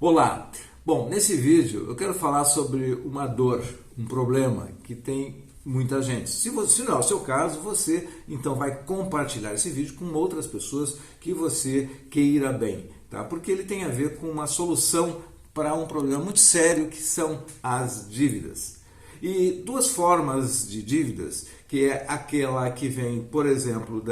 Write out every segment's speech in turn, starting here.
Olá! Bom, nesse vídeo eu quero falar sobre uma dor, um problema que tem muita gente. Se não é o seu caso, você então vai compartilhar esse vídeo com outras pessoas que você queira bem, tá? Porque ele tem a ver com uma solução para um problema muito sério que são as dívidas. E duas formas de dívidas, que é aquela que vem, por exemplo,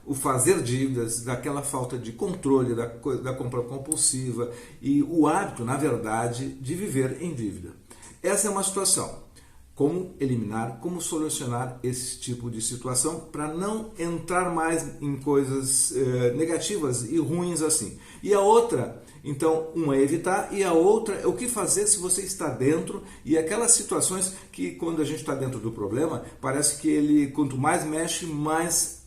o fazer dívidas, daquela falta de controle da compra compulsiva e o hábito, na verdade, de viver em dívida. Essa é uma situação. Como eliminar, como solucionar esse tipo de situação para não entrar mais em coisas negativas e ruins assim. E a outra, então, uma é evitar e a outra é o que fazer se você está dentro e aquelas situações que quando a gente está dentro do problema, parece que ele, quanto mais mexe, mais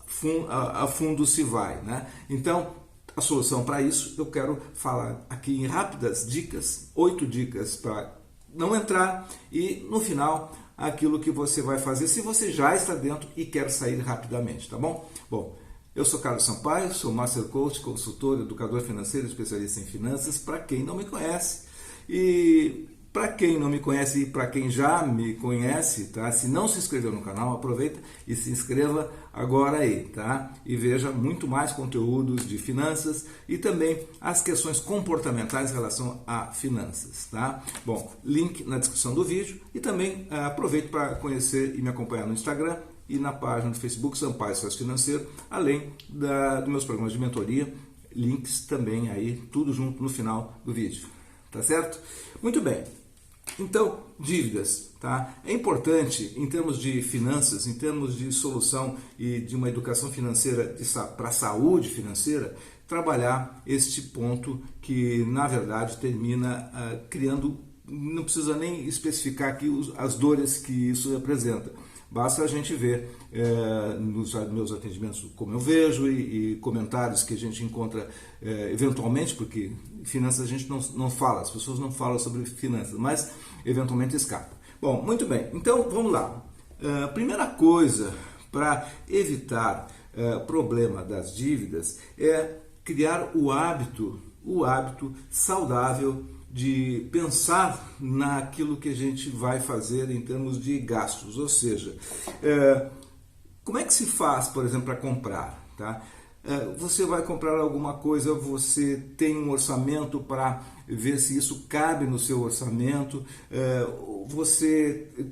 a fundo se vai, né? Então, a solução para isso eu quero falar aqui em rápidas dicas, 8 dicas para não entrar e no final aquilo que você vai fazer se você já está dentro e quer sair rapidamente, tá bom? Bom, eu sou Carlos Sampaio, sou Master Coach, consultor, educador financeiro, especialista em finanças, para quem não me conhece. E para quem não me conhece e para quem já me conhece, tá? Se não se inscreveu no canal, aproveita e se inscreva agora aí, tá? E veja muito mais conteúdos de finanças e também as questões comportamentais em relação a finanças, tá? Bom, link na descrição do vídeo e também aproveite para conhecer e me acompanhar no Instagram e na página do Facebook Sampaio Sócio Financeiro, além dos meus programas de mentoria, links também aí, tudo junto no final do vídeo, tá certo? Muito bem. Então, dívidas, tá? É importante, em termos de finanças, em termos de solução e de uma educação financeira para a saúde financeira, trabalhar este ponto que, na verdade, termina criando, não precisa nem especificar aqui as dores que isso representa. Basta a gente ver nos meus atendimentos como eu vejo e comentários que a gente encontra eventualmente, porque finanças a gente não fala, as pessoas não falam sobre finanças, mas eventualmente escapa. Bom, muito bem, então vamos lá. Primeira coisa para evitar problema das dívidas é criar o hábito saudável de pensar naquilo que a gente vai fazer em termos de gastos, ou seja, como é que se faz, por exemplo, para comprar, tá? Você vai comprar alguma coisa, você tem um orçamento para ver se isso cabe no seu orçamento,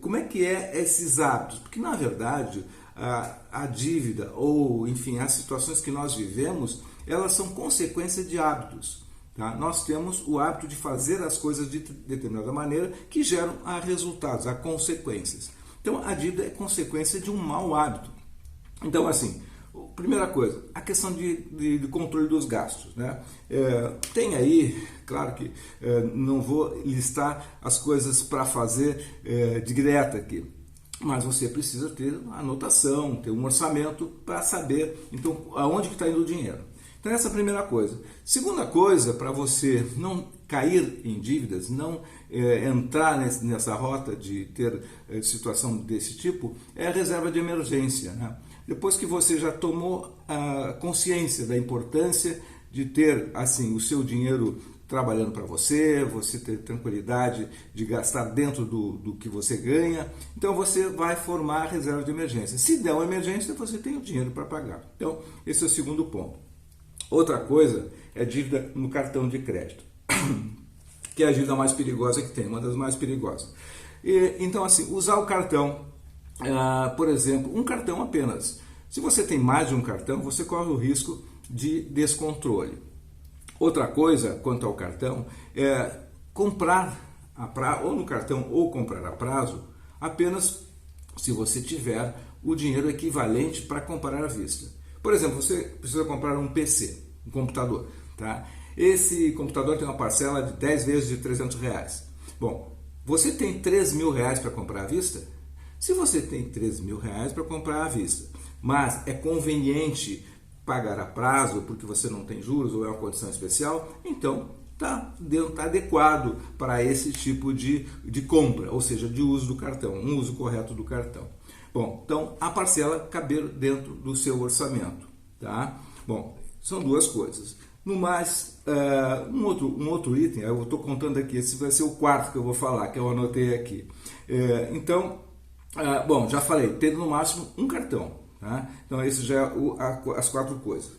como é que é esses hábitos? Porque, na verdade, a dívida ou, enfim, as situações que nós vivemos, elas são consequência de hábitos. Tá? Nós temos o hábito de fazer as coisas de determinada maneira que geram resultados, consequências. Então, a dívida é consequência de um mau hábito. Então, assim, primeira coisa, a questão de controle dos gastos, né? Tem aí, claro que não vou listar as coisas para fazer direta aqui, mas você precisa ter uma anotação, ter um orçamento para saber, então, aonde que está indo o dinheiro. Então, essa é a primeira coisa. Segunda coisa, para você não cair em dívidas, não entrar nessa rota de ter situação desse tipo, é a reserva de emergência, né? Depois que você já tomou a consciência da importância de ter assim o seu dinheiro trabalhando para você ter tranquilidade de gastar dentro do que você ganha, então você vai formar a reserva de emergência. Se der uma emergência, você tem o dinheiro para pagar. Então, esse é o segundo ponto. Outra coisa é dívida no cartão de crédito, que é a dívida mais perigosa que tem, uma das mais perigosas. Então, assim, usar o cartão, por exemplo, um cartão apenas. Se você tem mais de um cartão, você corre o risco de descontrole. Outra coisa, quanto ao cartão, é comprar ou no cartão ou comprar a prazo, apenas se você tiver o dinheiro equivalente para comprar à vista. Por exemplo, você precisa comprar um PC, um computador, tá? Esse computador tem uma parcela de 10 vezes de R$300. Bom, você tem R$3.000 para comprar à vista? Se você tem R$3.000 para comprar à vista, mas é conveniente pagar a prazo porque você não tem juros ou é uma condição especial, então está adequado para esse tipo de compra, ou seja, de uso do cartão, um uso correto do cartão. Bom, então a parcela caber dentro do seu orçamento, tá? Bom, são duas coisas. No mais, um outro item, eu estou contando aqui, esse vai ser o quarto que eu vou falar, que eu anotei aqui. Bom, já falei, tendo no máximo um cartão. Tá? Então, esse já é as 4 coisas.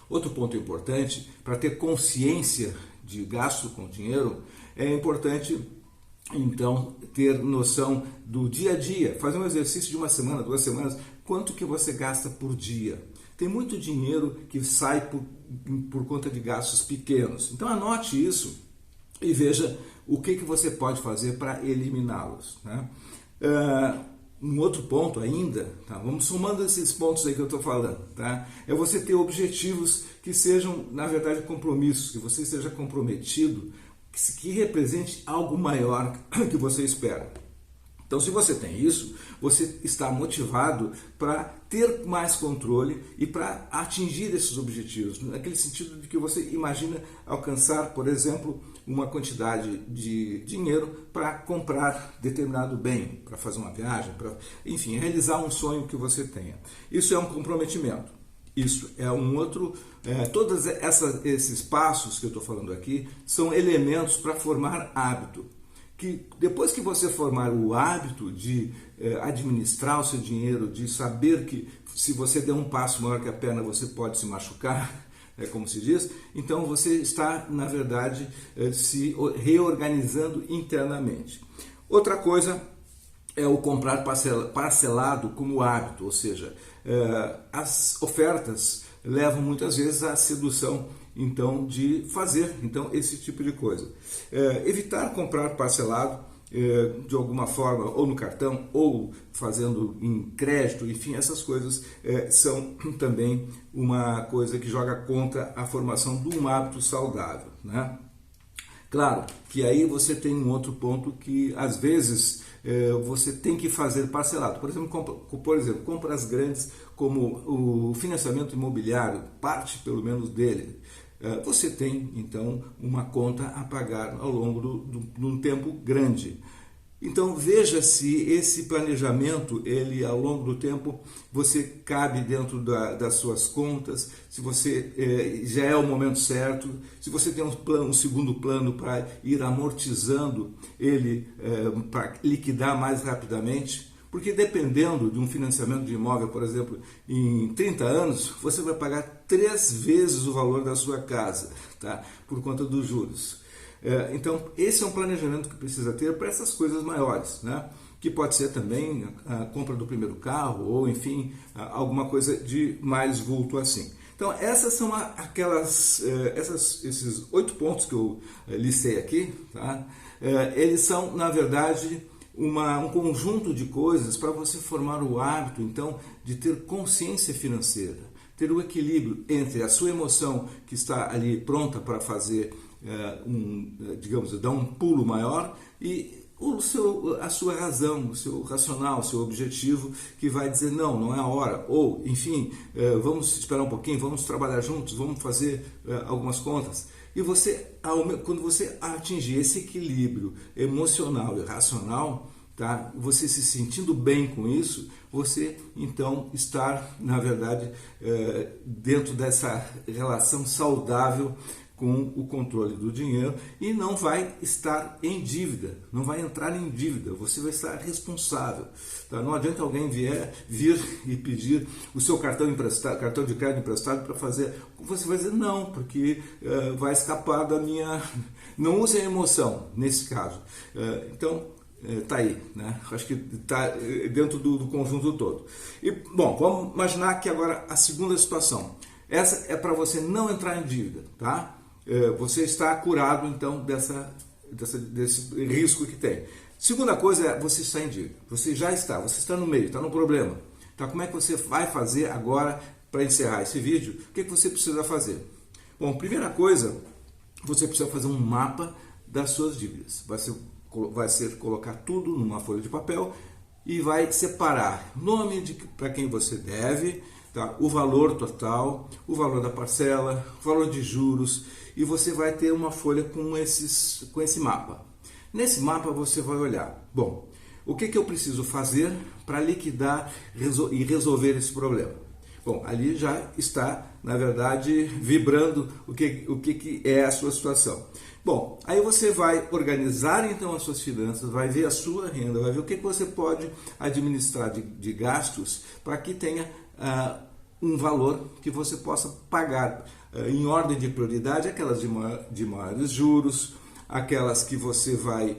Outro ponto importante, para ter consciência de gasto com dinheiro, é importante, então, ter noção do dia a dia. Fazer um exercício de uma semana, 2 semanas, quanto que você gasta por dia. Tem muito dinheiro que sai por conta de gastos pequenos. Então anote isso e veja o que você pode fazer para eliminá-los. Né? Um outro ponto ainda, tá? Vamos somando esses pontos aí que eu estou falando, tá? É você ter objetivos que sejam, na verdade, compromissos, que você seja comprometido, que represente algo maior que você espera. Então, se você tem isso, você está motivado para ter mais controle e para atingir esses objetivos, naquele sentido de que você imagina alcançar, por exemplo, uma quantidade de dinheiro para comprar determinado bem, para fazer uma viagem, para, enfim, realizar um sonho que você tenha. Isso é um comprometimento. Isso é um outro... todos esses passos que eu estou falando aqui são elementos para formar hábito. Que depois que você formar o hábito de administrar o seu dinheiro, de saber que se você der um passo maior que a perna você pode se machucar, como se diz, então você está, na verdade, se reorganizando internamente. Outra coisa é o comprar parcelado como hábito, ou seja, as ofertas levam muitas vezes à sedução então de fazer esse tipo de coisa. Evitar comprar parcelado de alguma forma, ou no cartão, ou fazendo em crédito, enfim, essas coisas são também uma coisa que joga contra a formação de um hábito saudável, né? Claro que aí você tem um outro ponto que às vezes você tem que fazer parcelado. Por exemplo, compras grandes como o financiamento imobiliário, parte pelo menos dele, você tem então uma conta a pagar ao longo de um tempo grande. Então veja se esse planejamento, ele ao longo do tempo, você cabe dentro das suas contas, se você já é o momento certo, se você tem um segundo plano para ir amortizando ele, para liquidar mais rapidamente. Porque dependendo de um financiamento de imóvel, por exemplo, em 30 anos, você vai pagar 3 vezes o valor da sua casa, tá? Por conta dos juros. Então, esse é um planejamento que precisa ter para essas coisas maiores, né? Que pode ser também a compra do primeiro carro, ou enfim, alguma coisa de mais vulto assim. Então, essas são esses 8 pontos que eu listei aqui, tá? Eles são, na verdade, um conjunto de coisas para você formar o hábito, então, de ter consciência financeira, ter o equilíbrio entre a sua emoção que está ali pronta para fazer, digamos, dar um pulo maior, e a sua razão, o seu racional, o seu objetivo, que vai dizer não é a hora, ou, enfim, vamos esperar um pouquinho, vamos trabalhar juntos, vamos fazer algumas contas. E quando você atingir esse equilíbrio emocional e racional, tá? Você se sentindo bem com isso, você então está, na verdade, dentro dessa relação saudável com o controle do dinheiro e não vai estar em dívida, não vai entrar em dívida, você vai estar responsável. Tá? Não adianta alguém vir e pedir o seu cartão de crédito emprestado para fazer, você vai dizer não, porque vai escapar da minha... Não use a emoção nesse caso. Então, tá aí, né? Acho que está dentro do conjunto todo. E, bom, vamos imaginar que agora a segunda situação. Essa é para você não entrar em dívida, tá? Você está curado, então, desse risco que tem. Segunda coisa é você está em dívida. Você está no meio, está no problema. Tá? Como é que você vai fazer agora para encerrar esse vídeo? O que você precisa fazer? Bom, primeira coisa, você precisa fazer um mapa das suas dívidas. Vai ser colocar tudo numa folha de papel e vai separar nome para quem você deve, tá? O valor total, o valor da parcela, o valor de juros, e você vai ter uma folha com esse mapa. Nesse mapa você vai olhar, bom, o que eu preciso fazer para liquidar e resolver esse problema? Bom, ali já está na verdade, vibrando o que é a sua situação. Bom, aí você vai organizar então as suas finanças, vai ver a sua renda, vai ver o que você pode administrar de gastos para que tenha um valor que você possa pagar em ordem de prioridade, aquelas de maiores juros, aquelas que você vai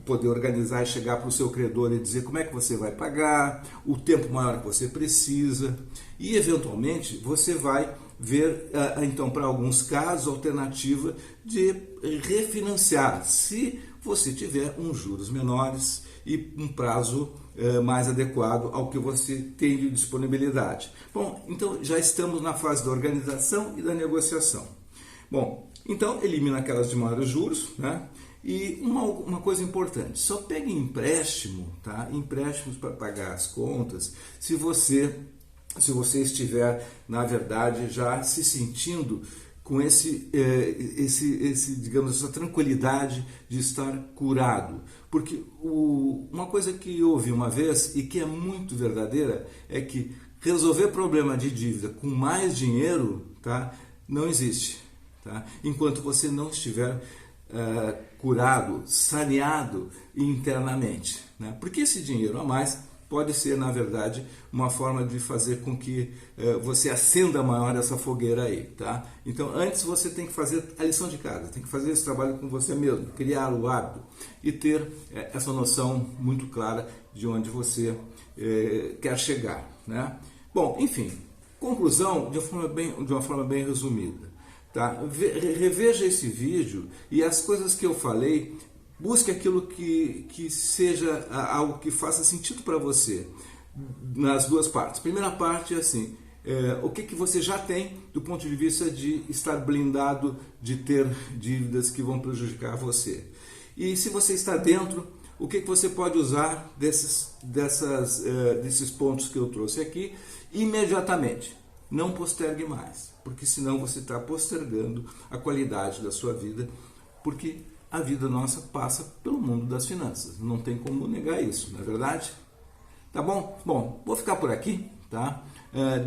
poder organizar e chegar para o seu credor e dizer como é que você vai pagar, o tempo maior que você precisa, e eventualmente você vai ver, então, para alguns casos, alternativa de refinanciar, se você tiver uns juros menores e um prazo mais adequado ao que você tem de disponibilidade. Bom, então já estamos na fase da organização e da negociação. Bom, então elimina aquelas de maiores juros, né? E uma coisa importante, só pegue empréstimo, tá? Empréstimos para pagar as contas, se você estiver, na verdade, já se sentindo com digamos, essa tranquilidade de estar curado. Porque uma coisa que eu ouvi uma vez e que é muito verdadeira é que resolver problema de dívida com mais dinheiro, tá, não existe. Tá? Enquanto você não estiver curado, saneado internamente. Né? Porque esse dinheiro a mais pode ser, na verdade, uma forma de fazer com que você acenda maior essa fogueira aí, tá? Então, antes você tem que fazer a lição de casa, tem que fazer esse trabalho com você mesmo, criar o hábito e ter essa noção muito clara de onde você quer chegar, né? Bom, enfim, conclusão de uma forma bem resumida, tá? Reveja esse vídeo e as coisas que eu falei. Busque aquilo que seja algo que faça sentido para você, nas duas partes. Primeira parte é assim, o que você já tem do ponto de vista de estar blindado de ter dívidas que vão prejudicar você. E se você está dentro, o que você pode usar desses pontos que eu trouxe aqui imediatamente. Não postergue mais, porque senão você está postergando a qualidade da sua vida, porque a vida nossa passa pelo mundo das finanças. Não tem como negar isso, não é verdade? Tá bom? Bom, vou ficar por aqui, tá?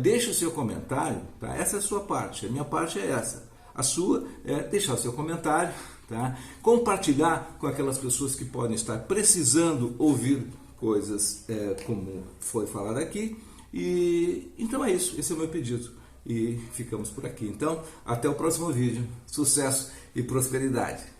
Deixa o seu comentário, tá? Essa é a sua parte, a minha parte é essa. A sua é deixar o seu comentário, tá? Compartilhar com aquelas pessoas que podem estar precisando ouvir coisas como foi falado aqui. E então é isso, esse é o meu pedido. E ficamos por aqui. Então, até o próximo vídeo. Sucesso e prosperidade!